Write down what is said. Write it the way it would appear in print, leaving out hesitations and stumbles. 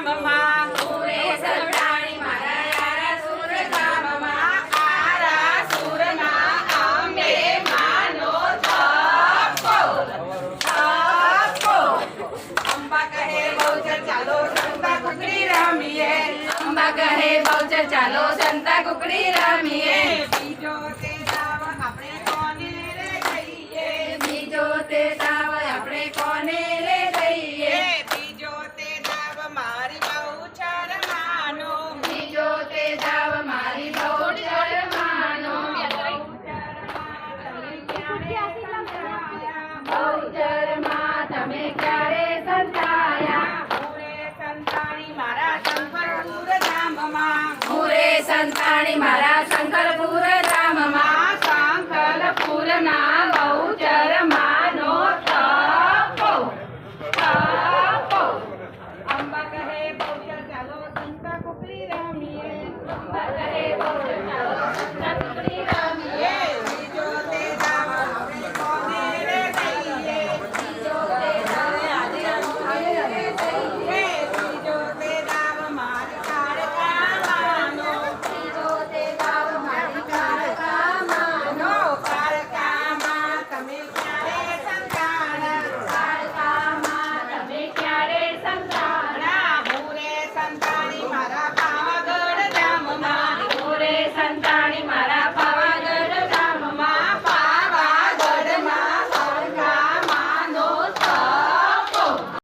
ધામમાં મુરે સંતાણી મારા યારા સુરધામમાં આરા સુરમાં અંબે માનો થપ્પો થપ્પો અંબા કહે બહુચર ચાલો સંતા કુકડી રમીએ અંબા કહે બહુચર ચાલો સંતા કુકડી રમીએ બીજો તે દાવ આપણે કોને રે દઈએ બીજો તે દાવ આપણે કોને રે દઈએ બીજો તે દાવ મારી બહુચર માનો બીજો તે દાવ મારી બહુચર માનો બહુચરમાં તમે ક્યારે સંતાયા મુરે સંતાણી મારા શંકરપુર ધામમાં મુરે સંતાણી મારા શંકરપુર